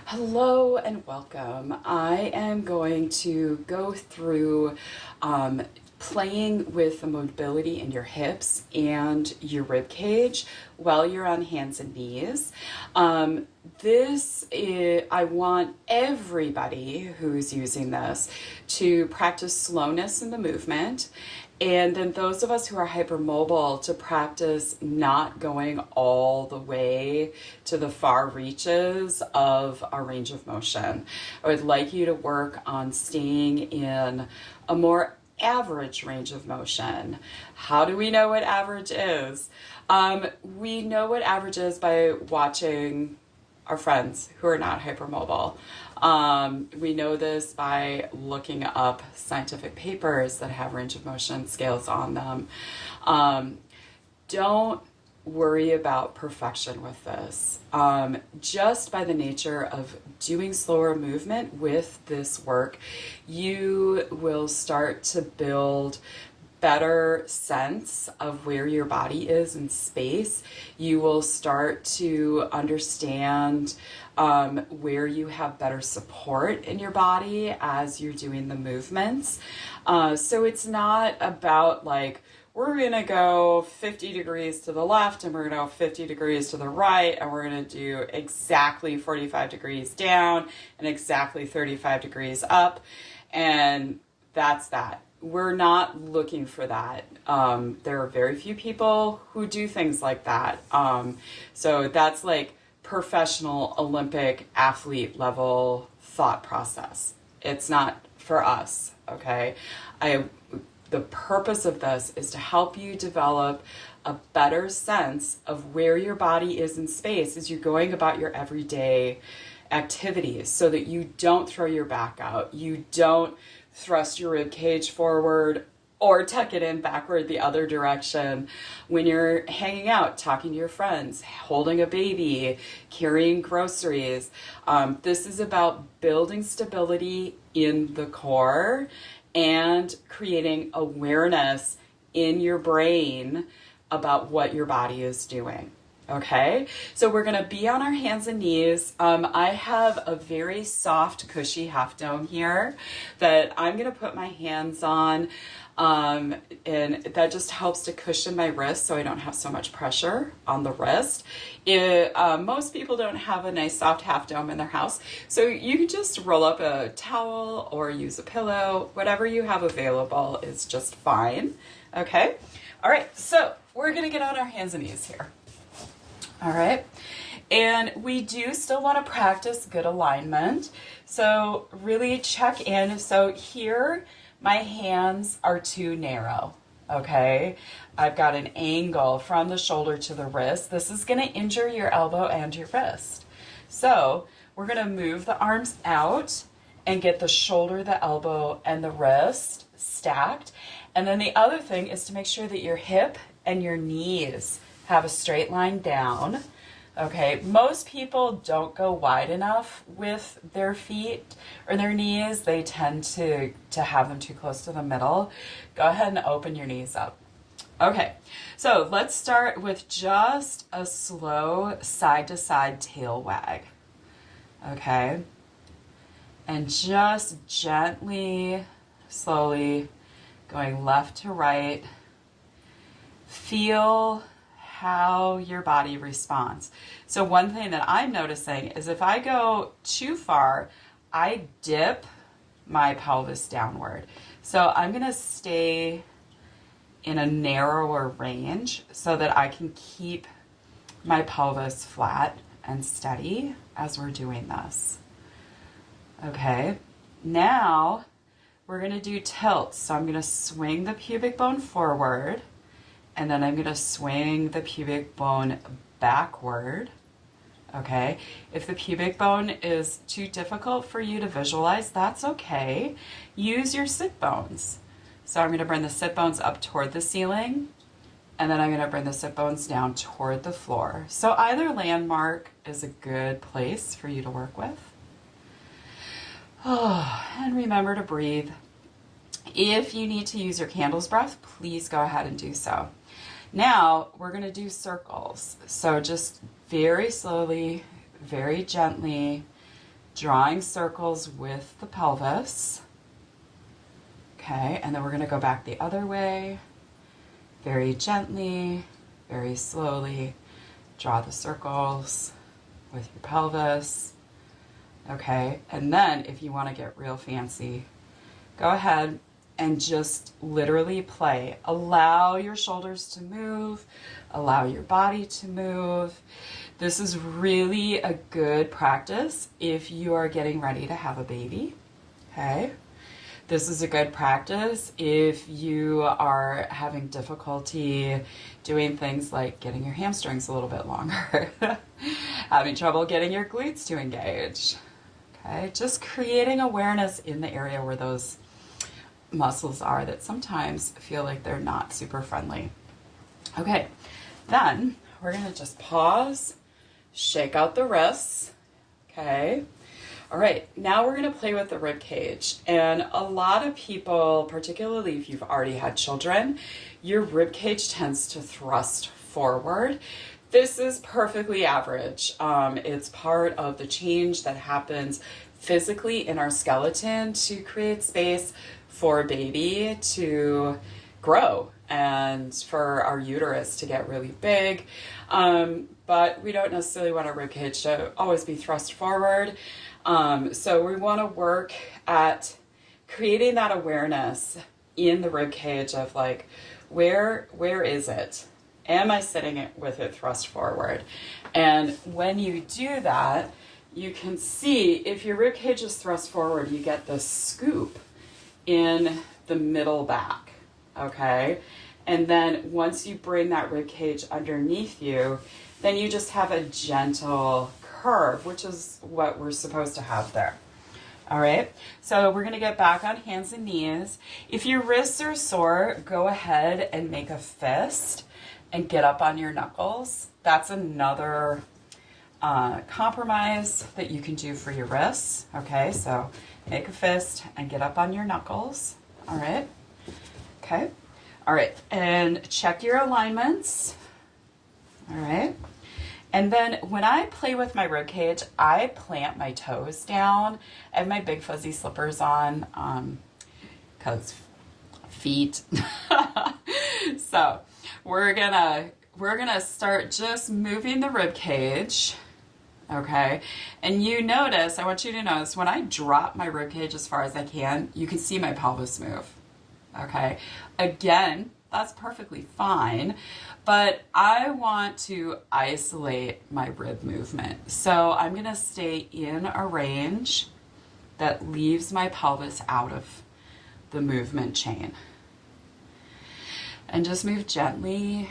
Hello and welcome. I am going to go through playing with the mobility in your hips and your rib cage while you're on hands and knees. I want everybody who's using this to practice slowness in the movement. And then those of us who are hypermobile to practice not going all the way to the far reaches of our range of motion. I would like you to work on staying in a more average range of motion. How do we know what average is? We know what average is by watching our friends who are not hypermobile. We know this by looking up scientific papers that have range of motion scales on them. Don't worry about perfection with this. Just by the nature of doing slower movement with this work, you will start to build better sense of where your body is in space. You will start to understand where you have better support in your body as you're doing the movements. So it's not about like, we're gonna go 50 degrees to the left and we're gonna go 50 degrees to the right and we're gonna do exactly 45 degrees down and exactly 35 degrees up. And that's that. We're not looking for that. There are very few people who do things like that. So that's like professional Olympic athlete level thought process. It's not for us, okay? The purpose of this is to help you develop a better sense of where your body is in space as you're going about your everyday activities so that you don't throw your back out, you don't thrust your rib cage forward or tuck it in backward the other direction when you're hanging out, talking to your friends, holding a baby, carrying groceries. This is about building stability in the core and creating awareness in your brain about what your body is doing. Okay, so we're going to be on our hands and knees. I have a very soft, cushy half dome here that I'm going to put my hands on, and that just helps to cushion my wrist so I don't have so much pressure on the wrist. Most people don't have a nice soft half dome in their house, so you can just roll up a towel or use a pillow. Whatever you have available is just fine. Okay, all right, so we're going to get on our hands and knees here. All right, and we do still want to practice good alignment. So really check in. So here, my hands are too narrow, okay? I've got an angle from the shoulder to the wrist. This is gonna injure your elbow and your wrist. So we're gonna move the arms out and get the shoulder, the elbow, and the wrist stacked. And then the other thing is to make sure that your hip and your knees have a straight line down. Okay, most people don't go wide enough with their feet or their knees. They tend to have them too close to the middle. Go ahead and open your knees up. Okay, so let's start with just a slow side to side tail wag. Okay, and just gently, slowly going left to right. Feel how your body responds. So one thing that I'm noticing is if I go too far, I dip my pelvis downward. So I'm going to stay in a narrower range so that I can keep my pelvis flat and steady as we're doing this. Okay, now we're going to do tilts. So I'm going to swing the pubic bone forward, and then I'm going to swing the pubic bone backward. Okay, if the pubic bone is too difficult for you to visualize, that's okay. Use your sit bones. So I'm going to bring the sit bones up toward the ceiling, and then I'm going to bring the sit bones down toward the floor. So either landmark is a good place for you to work with. Oh, and remember to breathe. If you need to use your candle's breath, please go ahead and do so. Now we're going to do circles. So just very slowly, very gently, drawing circles with the pelvis. Okay, and then we're going to go back the other way. Very gently, very slowly, draw the circles with your pelvis. Okay, and then if you want to get real fancy, go ahead and just literally play. Allow your shoulders to move, allow your body to move. This is really a good practice if you are getting ready to have a baby. Okay. This is a good practice if you are having difficulty doing things like getting your hamstrings a little bit longer, having trouble getting your glutes to engage. Okay, just creating awareness in the area where those muscles are that sometimes feel like they're not super friendly. Okay, then we're going to just pause, shake out the wrists. Okay. All right, now we're going to play with the rib cage. And a lot of people, particularly if you've already had children, your rib cage tends to thrust forward. This is perfectly average. It's part of the change that happens physically in our skeleton to create space for a baby to grow and for our uterus to get really big. But we don't necessarily want our rib cage to always be thrust forward. So we want to work at creating that awareness in the rib cage of like, where is it? Am I sitting it with it thrust forward? And when you do that, you can see if your rib cage is thrust forward, you get the scoop in the middle back, okay? And then once you bring that rib cage underneath you, then you just have a gentle curve, which is what we're supposed to have there. All right, so we're gonna get back on hands and knees. If your wrists are sore, go ahead and make a fist and get up on your knuckles. That's another compromise that you can do for your wrists. Okay, so make a fist and get up on your knuckles. All right, okay. All right, and check your alignments. All right. And then when I play with my rib cage, I plant my toes down. I have my big fuzzy slippers on, because feet. So we're gonna start just moving the rib cage. Okay, and I want you to notice when I drop my rib cage as far as I can, you can see my pelvis move. Okay, again, that's perfectly fine, but I want to isolate my rib movement. So I'm gonna stay in a range that leaves my pelvis out of the movement chain. And just move gently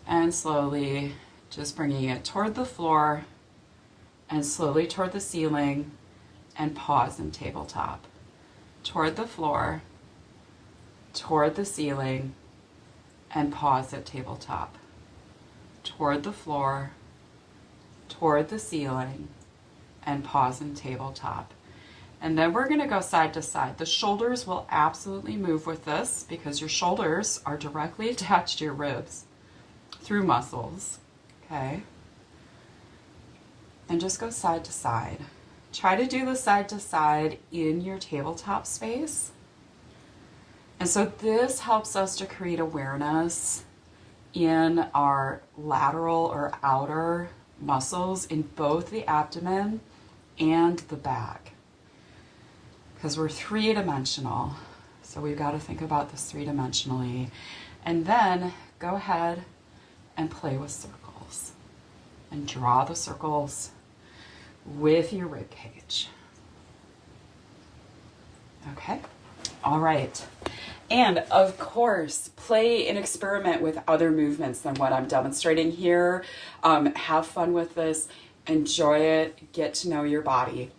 and slowly, just bringing it toward the floor and slowly toward the ceiling, and pause in tabletop. Toward the floor, toward the ceiling, and pause at tabletop. Toward the floor, toward the ceiling, and pause in tabletop. And then we're going to go side to side. The shoulders will absolutely move with this because your shoulders are directly attached to your ribs through muscles. Okay? And just go side to side. Try to do the side to side in your tabletop space. And so this helps us to create awareness in our lateral or outer muscles in both the abdomen and the back. Because we're three-dimensional. So we've got to think about this three-dimensionally. And then go ahead and play with circles. And draw the circles with your rib cage. Okay? All right. And of course, play and experiment with other movements than what I'm demonstrating here. Have fun with this, enjoy it, get to know your body.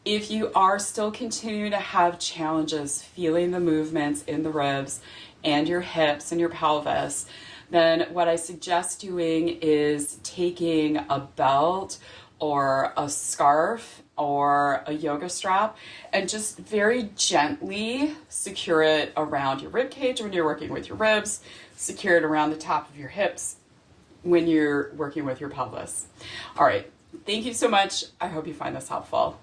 If you are still continuing to have challenges feeling the movements in the ribs and your hips and your pelvis, then what I suggest doing is taking a belt or a scarf or a yoga strap and just very gently secure it around your rib cage when you're working with your ribs, secure it around the top of your hips when you're working with your pelvis. All right, Thank you so much. I hope you find this helpful.